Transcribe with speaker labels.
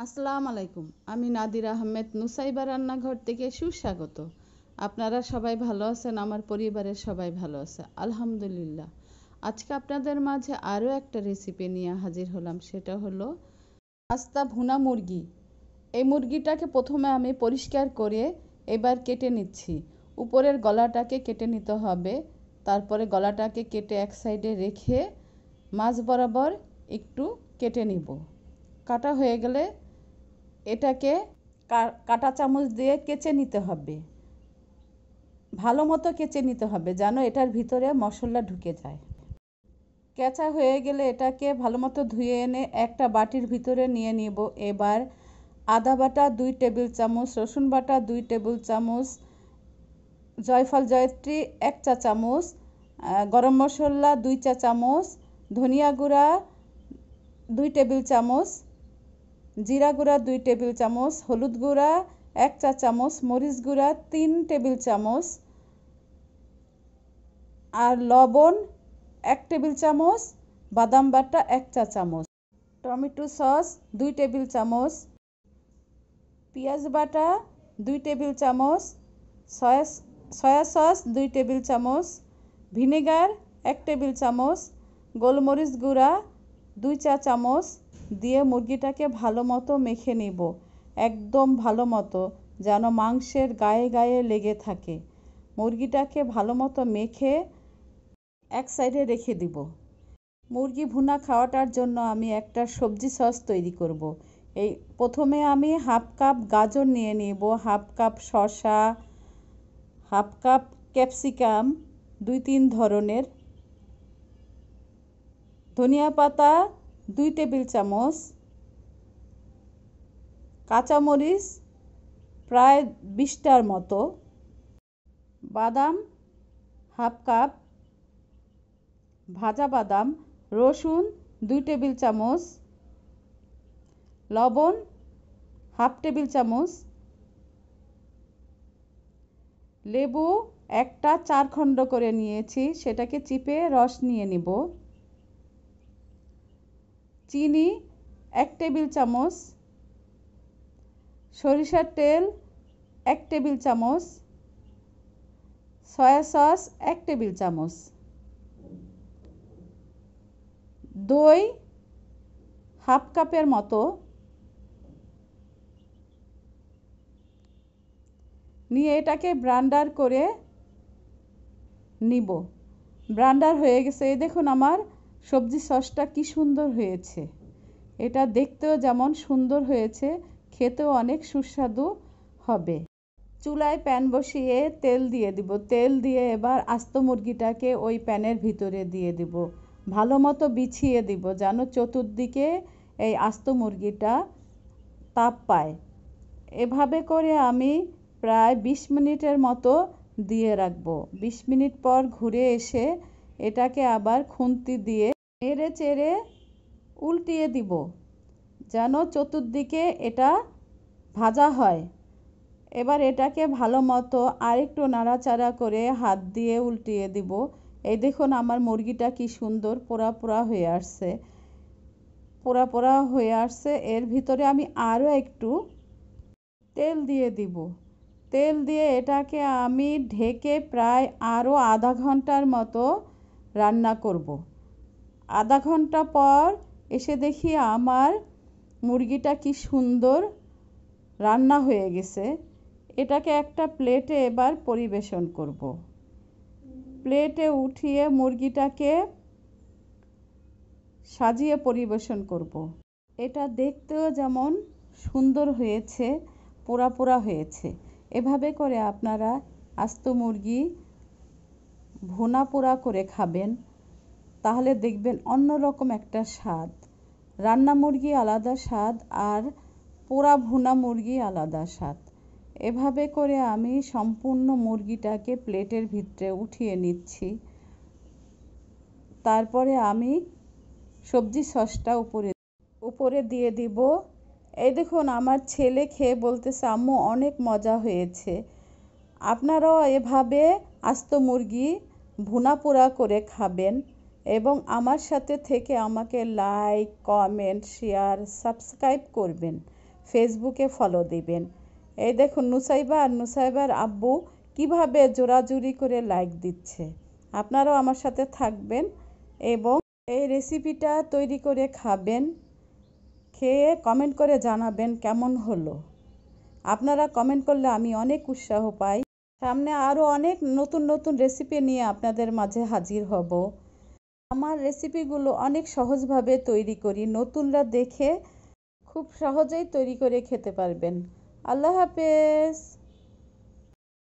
Speaker 1: আসসালামু আলাইকুম। আমি নাদির আহমেদ নুসাইবা রান্নাঘর থেকে সুস্বাগত। আপনারা সবাই ভালো আছেন? আমার পরিবারের সবাই ভালো আছে আলহামদুলিল্লাহ। আজকে আপনাদের মাঝে আরও একটা রেসিপি নিয়ে হাজির হলাম, সেটা হলো আস্তা ভুনা মুরগি। এই মুরগিটাকে প্রথমে আমি পরিষ্কার করে এবার কেটে নিচ্ছি। উপরের গলাটাকে কেটে নিতে হবে, তারপরে গলাটাকে কেটে এক সাইডে রেখে মাঝ বরাবর একটু কেটে নিব। কাটা হয়ে গেলে এটাকে কাঁটা চামচ দিয়ে কেচে নিতে হবে, ভালো মতো কেচে নিতে হবে যেন এটার ভিতরে মশলা ঢুকে যায়। কেঁচা হয়ে গেলে এটাকে ভালো মতো ধুয়ে এনে একটা বাটির ভিতরে নিয়ে নিব। এবার আদা বাটা 2 টেবিল চামচ, রসুন বাটা 2 টেবিল চামচ, জয়ফল জয়ত্রী 1 চা চামচ, গরম মশলা 2 চা চামচ, ধনিয়া গুঁড়া 2 টেবিল চামচ, জিরা গুঁড়া 2 টেবিল চামচ, হলুদ গুঁড়া 1 চা চামচ, মরিচ গুঁড়া 3 টেবিল চামচ, আর লবণ 1 টেবিল চামচ, বাদাম বাটা 1 চা চামচ, টমেটো সস 2 টেবিল চামচ, পেঁয়াজ বাটা 2 টেবিল চামচ, সয়া সস 2 টেবিল চামচ, ভিনেগার 1 টেবিল চামচ, গোলমরিচ গুঁড়া 2 চা চামচ দিয়ে মুরগিটাকে ভালো মতো মেখে নিব। একদম ভালো মতো, যেন মাংসের গায়ে গায়ে লেগে থাকে। মুরগিটাকে ভালো মতো মেখে এক সাইডে রেখে দিব। মুরগি ভুনা খাওয়াটার জন্য আমি একটা সবজি সস তৈরি করব। এই প্রথমে আমি হাফ কাপ গাজর নিয়ে নিব, হাফ কাপ শসা, হাফ কাপ ক্যাপসিকাম 2-3 ধরনের, ধনিয়া পাতা 2 টেবিল চামচ, কাঁচামরিচ প্রায় 20টার মতো, বাদাম হাফ কাপ, ভাজা বাদাম, রসুন 2 টেবিল চামচ, লবণ হাফ টেবিল চামচ, লেবু একটা 4 খণ্ড করে নিয়েছি, সেটাকে চিপে রস নিয়ে নিব, চিনি 1 টেবিল চামচ, সরিষার তেল 1 টেবিল চামচ, সয়া সস 1 টেবিল চামচ, দই হাফ কাপের মতো নিয়ে এটাকে ব্লেন্ডার করে নিব। ব্লেন্ডার হয়ে গেছে। এই দেখুন আমার সবজি সসটা কি সুন্দর হয়েছে। এটা দেখতেও যেমন সুন্দর হয়েছে, খেতেও অনেক সুস্বাদু হবে। চুলায় প্যান বসিয়ে তেল দিয়ে দিব। তেল দিয়ে এবার আস্ত মুরগিটাকে ওই প্যানের ভিতরে দিয়ে দিব, ভালো মতো বিছিয়ে দিব যেন চতুর্দিকে এই আস্ত মুরগিটা তাপ পায়। এভাবে করে আমি প্রায় 20 মিনিটের মতো দিয়ে রাখবো। 20 মিনিট পর ঘুরে এসে এটাকে আবার খুন্তি দিয়ে নেড়ে চেড়ে উল্টিয়ে দিব যেন চতুর্দিকে এটা ভাজা হয়। এবার এটাকে ভালো মতো আরেকটু নাড়াচাড়া করে হাত দিয়ে উল্টিয়ে দিব। এই দেখুন আমার মুরগিটা কি সুন্দর পোড়া পোড়া হয়ে আসছে, পোড়া পোড়া হয়ে আসছে। এর ভিতরে আমি আরও একটু তেল দিয়ে দিব। তেল দিয়ে এটাকে আমি ঢেকে প্রায় আরও আধা ঘন্টার মতো রান্না করব। আধা ঘন্টা পর এসে দেখি আমার মুরগিটা কি সুন্দর রান্না হয়ে গেছে। এটাকে একটা প্লেটে এবার পরিবেশন করব। প্লেটে উঠিয়ে মুরগিটাকে সাজিয়ে পরিবেশন করব। এটা দেখতেও যেমন সুন্দর হয়েছে, পোড়া পোড়া হয়েছে। এভাবে করে আপনারা আস্ত মুরগি ভুনা পোড়া করে খাবেন, তাহলে দেখবেন অন্যরকম একটা স্বাদ। রান্না মুরগি আলাদা স্বাদ আর পোড়া ভুনা মুরগি আলাদা স্বাদ। এভাবে করে আমি সম্পূর্ণ মুরগিটাকে প্লেটের ভিতরে উঠিয়ে নিচ্ছি। তারপরে আমি সবজি সসটা উপরে দিয়ে দিব। এই দেখুন আমার ছেলে খেয়ে বলতেছে আম্মু অনেক মজা হয়েছে। আপনারাও এভাবে আস্ত মুরগি ভুনা পোড়া করে খাবেন এবং আমার সাথে থেকে আমাকে লাইক, কমেন্ট, শেয়ার, সাবস্ক্রাইব করবেন। ফেসবুকে ফলো দিবেন। এই দেখুন নুসাইবা আর নুসাইবার আব্বু কিভাবে জোরাজুরি করে লাইক দিচ্ছে। আপনারাও আমার সাথে থাকবেন এবং এই রেসিপিটা তৈরি করে খাবেন, খেয়ে কমেন্ট করে জানাবেন কেমন হলো। আপনারা কমেন্ট করলে আমি অনেক উৎসাহ পাই। সামনে আরও অনেক নতুন নতুন রেসিপি নিয়ে আপনাদের মাঝে হাজির হব। আমার রেসিপিগুলো অনেক সহজভাবে তৈরি করি, নতুনরা দেখে খুব সহজেই তৈরি করে খেতে পারবেন। আল্লাহ হাফেজ।